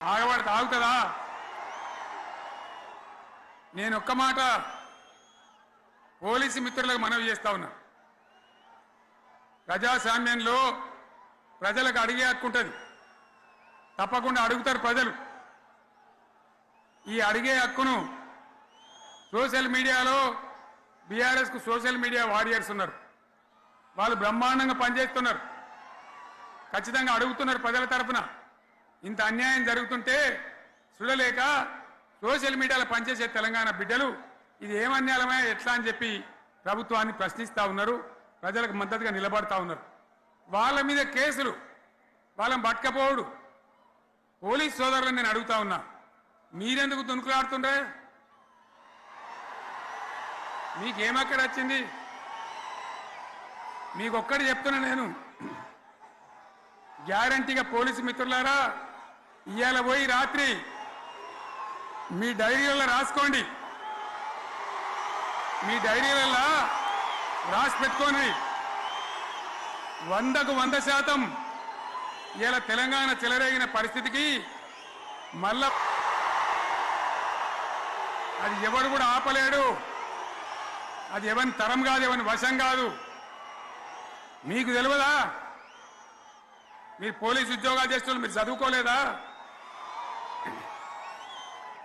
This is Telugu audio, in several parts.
ఆగబడితే ఆగుతుందా? నేను ఒక్క మాట పోలీసు మిత్రులకు మనవి చేస్తా ఉన్నా. ప్రజాస్వామ్యంలో ప్రజలకు అడిగే హక్కు ఉంటుంది, తప్పకుండా అడుగుతారు ప్రజలు. ఈ అడిగే హక్కును సోషల్ మీడియాలో బీఆర్ఎస్కు సోషల్ మీడియా వారియర్స్ ఉన్నారు, వాళ్ళు బ్రహ్మాండంగా పనిచేస్తున్నారు, ఖచ్చితంగా అడుగుతున్నారు ప్రజల తరఫున. ఇంత అన్యాయం జరుగుతుంటే చూడలేక సోషల్ మీడియాలో పనిచేసే తెలంగాణ బిడ్డలు ఇది ఏమన్యాయమే ఎట్లా అని చెప్పి ప్రభుత్వాన్ని ప్రశ్నిస్తూ ఉన్నారు, ప్రజలకు మద్దతుగా నిలబడతా ఉన్నారు. వాళ్ళ మీద కేసులు, వాళ్ళని పట్టుకపోవడు. పోలీస్ సోదరులను నేను అడుగుతా ఉన్నా, మీరెందుకు దునుకులాడుతుండే? మీకేమక్కడ వచ్చింది? మీకు ఒక్కటి చెప్తున్నా నేను, గ్యారంటీగా పోలీసు మిత్రులారా, ఇవాళ పోయి రాత్రి మీ డైరీలలో రాసుకోండి, మీ డైరీలలో రాసి పెట్టుకోండి. 100కు 100% ఇలా తెలంగాణ చెలరేగిన పరిస్థితికి మళ్ళా అది ఎవడు కూడా ఆపలేడు. అది ఎవరి తరం కాదు, ఎవరి వశం కాదు. మీకు తెలియదా? మీరు పోలీసు ఉద్యోగాలు చేస్తున్నారు, మీరు చదువుకోలేదా?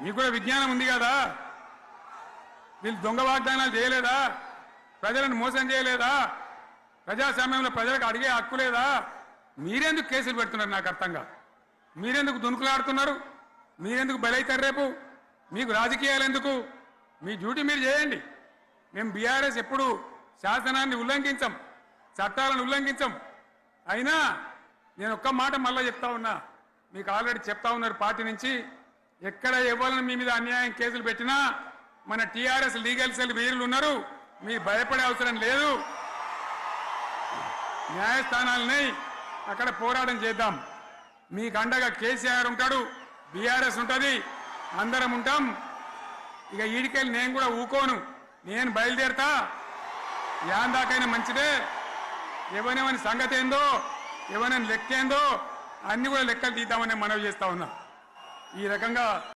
మీకు కూడా విజ్ఞానం ఉంది కదా? వీళ్ళు దొంగ వాగ్దానాలు చేయలేదా? ప్రజలను మోసం చేయలేదా? ప్రజాస్వామ్యంలో ప్రజలకు అడిగే హక్కు లేదా? మీరెందుకు కేసులు పెడుతున్నారు? నాకు అర్థం కాదు. మీరెందుకు దునుకులాడుతున్నారు? మీరెందుకు బలైతారు? రేపు మీకు రాజకీయాలు ఎందుకు? మీ డ్యూటీ మీరు చేయండి. మేము బీఆర్ఎస్ ఎప్పుడు శాసనాన్ని ఉల్లంఘించం, చట్టాలను ఉల్లంఘించం. అయినా నేను ఒక్క మాట మళ్ళీ చెప్తా ఉన్నా, మీకు ఆల్రెడీ చెప్తా ఉన్నారు పార్టీ నుంచి, ఎక్కడ ఎవరిని మీ మీద అన్యాయం కేసులు పెట్టినా మన టీఆర్ఎస్ లీగల్ సెల్ వీరులు ఉన్నారు, మీరు భయపడే అవసరం లేదు. న్యాయస్థానాలని అక్కడ పోరాటం చేద్దాం. మీకు అండగా కేసీఆర్ ఉంటాడు, బీఆర్ఎస్ ఉంటుంది, అందరం ఉంటాం. ఇక ఈడికెళ్ళి నేను కూడా ఊకోను, నేను బయలుదేరతా. యాందాకైనా మంచిదే. ఎవరెవరి సంగతి ఏందో, ఎవరైనా లెక్క ఏందో అన్ని కూడా లెక్కలు తీద్దామని మనవి చేస్తా ఉన్నా. ఈ రకంగా